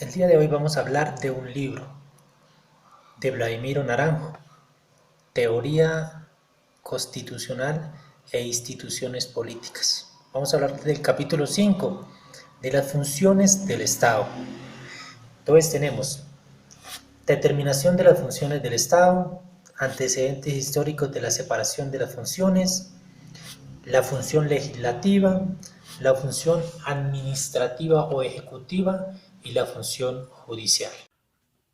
El día de hoy vamos a hablar de un libro de Vladimiro Naranjo, Teoría Constitucional e Instituciones Políticas. Vamos a hablar del capítulo 5 de las funciones del Estado. Entonces tenemos determinación de las funciones del Estado, antecedentes históricos de la separación de las funciones, la función legislativa, la función administrativa o ejecutiva y la función judicial.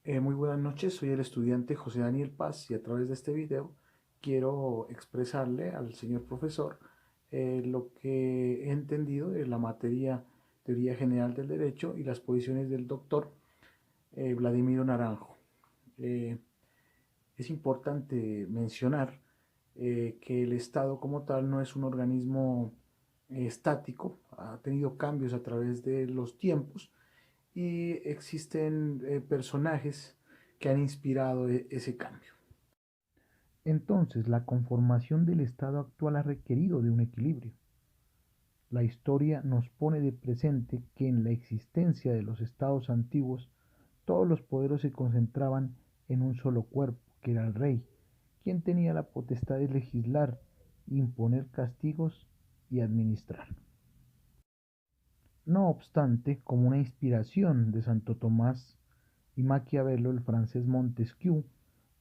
Muy buenas noches, soy el estudiante José Daniel Paz y a través de este video quiero expresarle al señor profesor lo que he entendido de la materia Teoría General del Derecho y las posiciones del doctor Vladimiro Naranjo. Eh, es importante mencionar que el Estado como tal no es un organismo estático, ha tenido cambios a través de los tiempos y existen personajes que han inspirado ese cambio. Entonces, la conformación del Estado actual ha requerido de un equilibrio. La historia nos pone de presente que en la existencia de los estados antiguos todos los poderes se concentraban en un solo cuerpo, que era el rey, quien tenía la potestad de legislar, imponer castigos y administrar. No obstante, como una inspiración de Santo Tomás y Maquiavelo, el francés Montesquieu,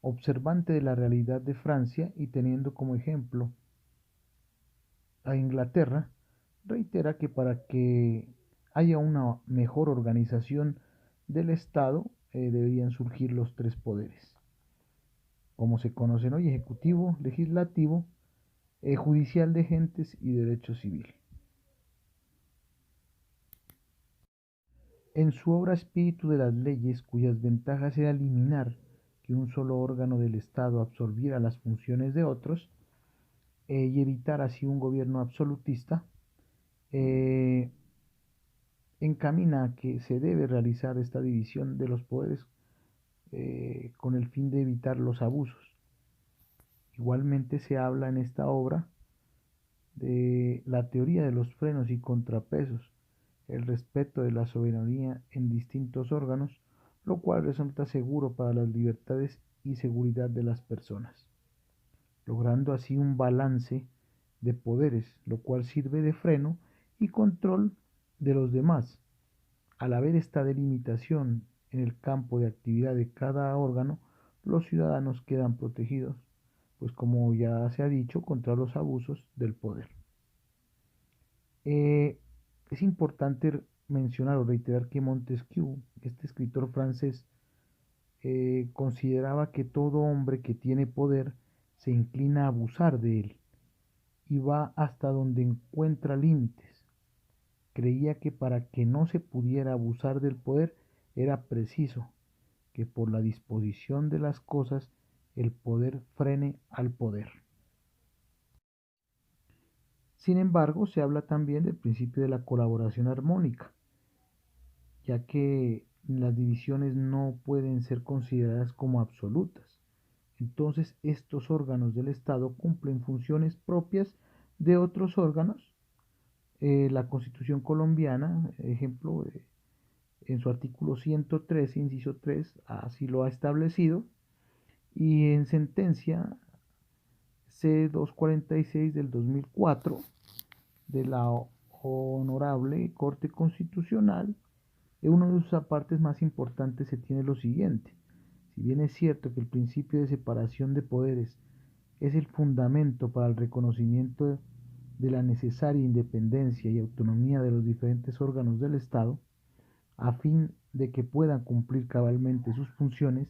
observante de la realidad de Francia y teniendo como ejemplo a Inglaterra, reitera que para que haya una mejor organización del Estado deberían surgir los tres poderes, como se conocen hoy: ejecutivo, legislativo, judicial de gentes y derecho civil. En su obra Espíritu de las Leyes, cuyas ventajas era eliminar que un solo órgano del Estado absorbiera las funciones de otros y evitar así un gobierno absolutista, eh, encamina a que se debe realizar esta división de los poderes con el fin de evitar los abusos. Igualmente se habla en esta obra de la teoría de los frenos y contrapesos, el respeto de la soberanía en distintos órganos, lo cual resulta seguro para las libertades y seguridad de las personas, logrando así un balance de poderes, lo cual sirve de freno y control de los demás. Al haber esta delimitación en el campo de actividad de cada órgano, los ciudadanos quedan protegidos, pues como ya se ha dicho, contra los abusos del poder. Eh, es importante mencionar o reiterar que Montesquieu, este escritor francés, consideraba que todo hombre que tiene poder se inclina a abusar de él y va hasta donde encuentra límites. Creía que para que no se pudiera abusar del poder era preciso que por la disposición de las cosas el poder frene al poder. Sin embargo, se habla también del principio de la colaboración armónica, ya que las divisiones no pueden ser consideradas como absolutas. Entonces, estos órganos del Estado cumplen funciones propias de otros órganos. La Constitución colombiana, ejemplo, en su artículo 113, inciso 3, así lo ha establecido, y en sentencia C-246 del 2004 de la Honorable Corte Constitucional, en uno de sus apartes más importantes se tiene lo siguiente: si bien es cierto que el principio de separación de poderes es el fundamento para el reconocimiento de la necesaria independencia y autonomía de los diferentes órganos del Estado, a fin de que puedan cumplir cabalmente sus funciones,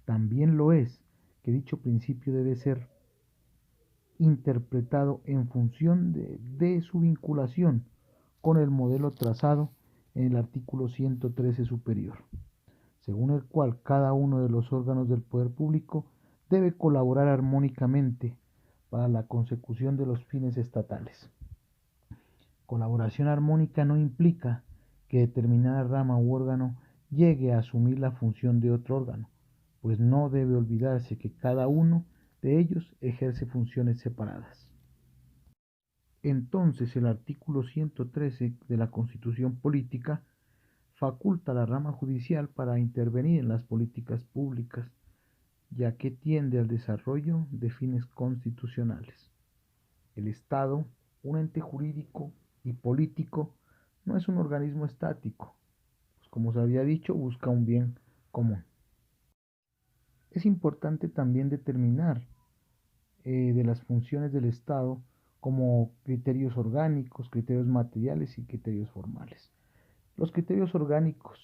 también lo es que dicho principio debe ser interpretado en función de su vinculación con el modelo trazado en el artículo 113 superior, según el cual cada uno de los órganos del poder público debe colaborar armónicamente para la consecución de los fines estatales. Colaboración armónica no implica que determinada rama u órgano llegue a asumir la función de otro órgano, pues no debe olvidarse que cada uno de ellos ejerce funciones separadas. Entonces, el artículo 113 de la Constitución Política faculta a la rama judicial para intervenir en las políticas públicas, ya que tiende al desarrollo de fines constitucionales. El Estado, un ente jurídico y político, no es un organismo estático, pues como se había dicho, busca un bien común. Es importante también determinar de las funciones del Estado como criterios orgánicos, criterios materiales y criterios formales. Los criterios orgánicos,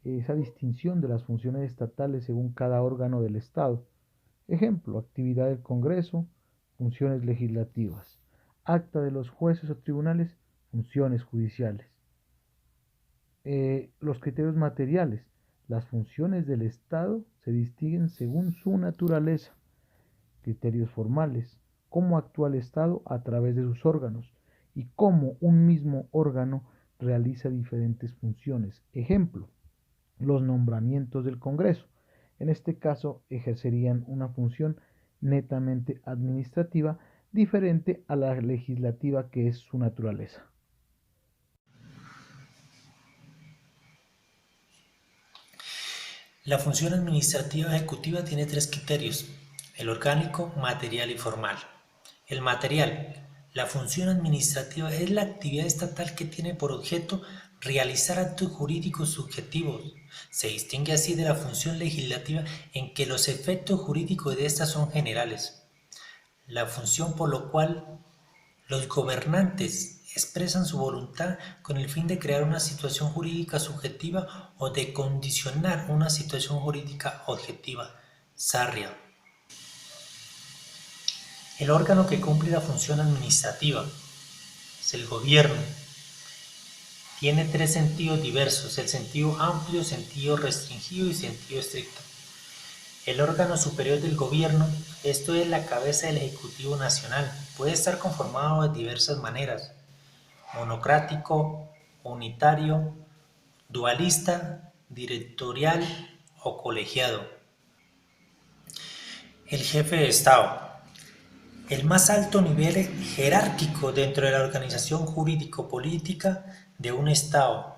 esa distinción de las funciones estatales según cada órgano del Estado. Ejemplo, actividad del Congreso, funciones legislativas. Acta de los jueces o tribunales, funciones judiciales. Los criterios materiales. Las funciones del Estado se distinguen según su naturaleza. Criterios formales. Cómo actúa el Estado a través de sus órganos y cómo un mismo órgano realiza diferentes funciones. Ejemplo, los nombramientos del Congreso. En este caso ejercerían una función netamente administrativa diferente a la legislativa, que es su naturaleza. La función administrativa ejecutiva tiene tres criterios: el orgánico, material y formal. El material. La función administrativa es la actividad estatal que tiene por objeto realizar actos jurídicos subjetivos. Se distingue así de la función legislativa en que los efectos jurídicos de estas son generales. La función por lo cual los gobernantes expresan su voluntad con el fin de crear una situación jurídica subjetiva o de condicionar una situación jurídica objetiva. Sarria. El órgano que cumple la función administrativa es el gobierno. Tiene tres sentidos diversos: el sentido amplio, sentido restringido y sentido estricto. El órgano superior del gobierno, esto es la cabeza del Ejecutivo Nacional, puede estar conformado de diversas maneras: monocrático, unitario, dualista, directorial o colegiado. El jefe de Estado. El más alto nivel jerárquico dentro de la organización jurídico-política de un Estado.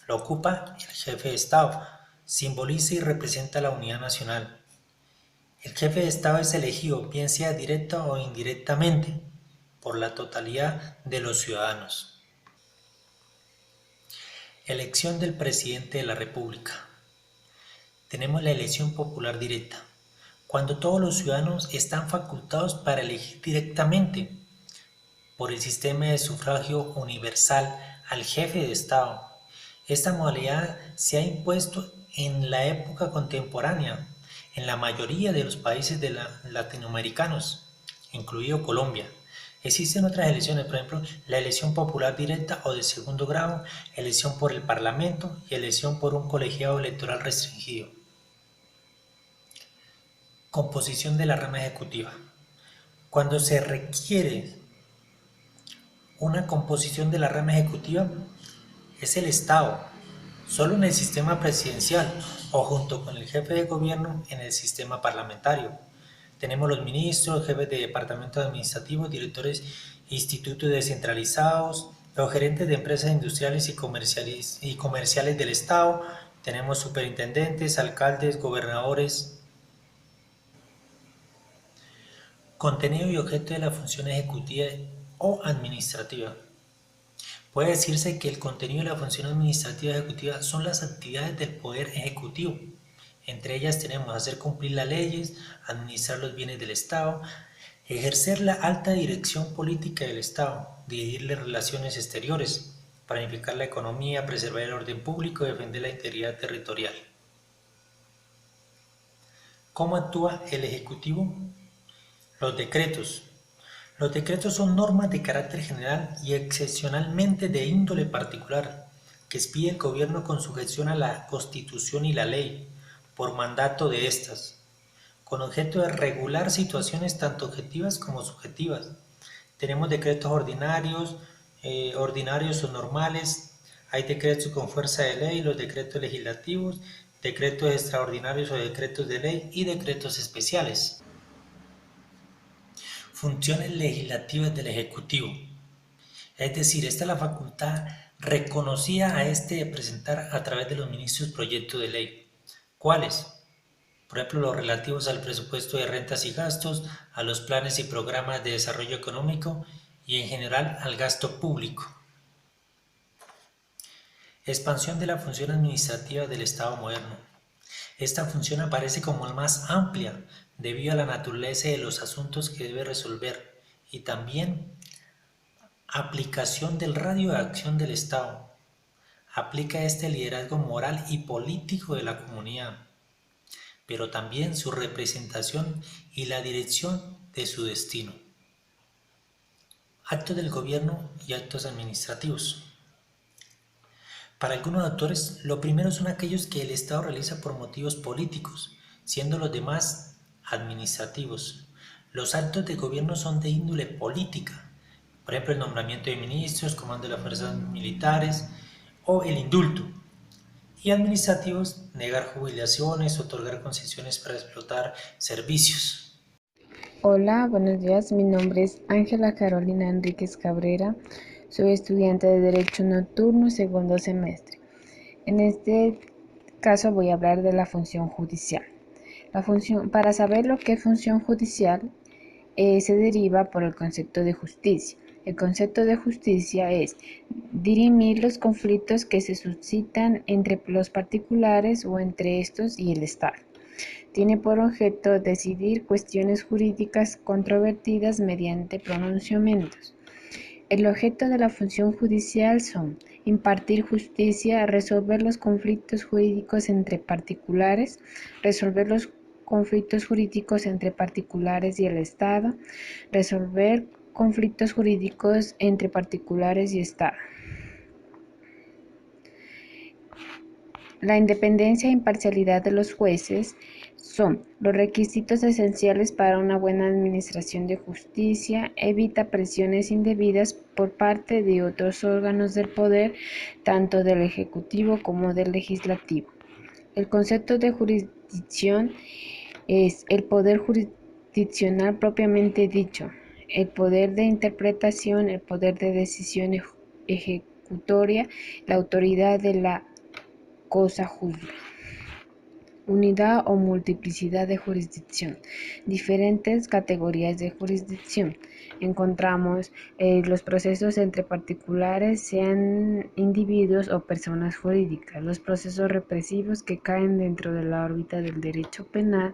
Lo ocupa el jefe de Estado. Simboliza y representa la unidad nacional. El jefe de Estado es elegido, bien sea directa o indirectamente, por la totalidad de los ciudadanos. Elección del presidente de la República. Tenemos la elección popular directa, cuando todos los ciudadanos están facultados para elegir directamente por el sistema de sufragio universal al jefe de Estado. Esta modalidad se ha impuesto en la época contemporánea en la mayoría de los países latinoamericanos, incluido Colombia. Existen otras elecciones, por ejemplo, la elección popular directa o de segundo grado, elección por el Parlamento y elección por un colegiado electoral restringido. Composición de la rama ejecutiva. Cuando se requiere una composición de la rama ejecutiva, es el Estado, solo en el sistema presidencial o junto con el jefe de gobierno en el sistema parlamentario. Tenemos los ministros, jefes de departamentos administrativos, directores de institutos descentralizados, los gerentes de empresas industriales y comerciales del Estado. Tenemos superintendentes, alcaldes, gobernadores. Contenido y objeto de la función ejecutiva o administrativa. Puede decirse que el contenido de la función administrativa ejecutiva son las actividades del Poder Ejecutivo. Entre ellas tenemos hacer cumplir las leyes, administrar los bienes del Estado, ejercer la alta dirección política del Estado, dirigir las relaciones exteriores, planificar la economía, preservar el orden público y defender la integridad territorial. ¿Cómo actúa el Ejecutivo? Los decretos. Los decretos son normas de carácter general y excepcionalmente de índole particular, que expide el gobierno con sujeción a la Constitución y la ley, por mandato de estas, con objeto de regular situaciones tanto objetivas como subjetivas. Tenemos decretos ordinarios o normales, hay decretos con fuerza de ley, los decretos legislativos, decretos extraordinarios o decretos de ley y decretos especiales. Funciones legislativas del Ejecutivo. Es decir, esta es la facultad reconocía a este de presentar a través de los ministros proyectos de ley. ¿Cuáles? Por ejemplo, los relativos al presupuesto de rentas y gastos, a los planes y programas de desarrollo económico y en general al gasto público. Expansión de la función administrativa del Estado moderno. Esta función aparece como la más amplia debido a la naturaleza de los asuntos que debe resolver y también aplicación del radio de acción del Estado. Aplica este liderazgo moral y político de la comunidad, pero también su representación y la dirección de su destino. Actos del gobierno y actos administrativos. Para algunos autores, lo primero son aquellos que el Estado realiza por motivos políticos, siendo los demás administrativos. Los actos de gobierno son de índole política, por ejemplo el nombramiento de ministros, comando de las fuerzas militares o el indulto. Y administrativos, negar jubilaciones, otorgar concesiones para explotar servicios. Hola, buenos días. Mi nombre es Ángela Carolina Enríquez Cabrera. Soy estudiante de Derecho Nocturno, segundo semestre. En este caso voy a hablar de la función judicial. Para saber lo que es función judicial, se deriva por el concepto de justicia. El concepto de justicia es dirimir los conflictos que se suscitan entre los particulares o entre estos y el Estado. Tiene por objeto decidir cuestiones jurídicas controvertidas mediante pronunciamientos. El objeto de la función judicial son impartir justicia, resolver los conflictos jurídicos entre particulares, resolver los conflictos jurídicos entre particulares y el Estado, resolver conflictos jurídicos entre particulares y Estado. La independencia e imparcialidad de los jueces son los requisitos esenciales para una buena administración de justicia, evita presiones indebidas por parte de otros órganos del poder, tanto del Ejecutivo como del Legislativo. El concepto de jurisdicción es el poder jurisdiccional propiamente dicho, el poder de interpretación, el poder de decisión ejecutoria, la autoridad de la cosa juzga. Unidad o multiplicidad de jurisdicción. Diferentes categorías de jurisdicción. Encontramos los procesos entre particulares, sean individuos o personas jurídicas, los procesos represivos que caen dentro de la órbita del derecho penal,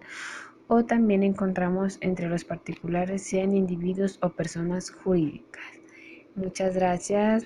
o también encontramos entre los particulares, sean individuos o personas jurídicas. Muchas gracias.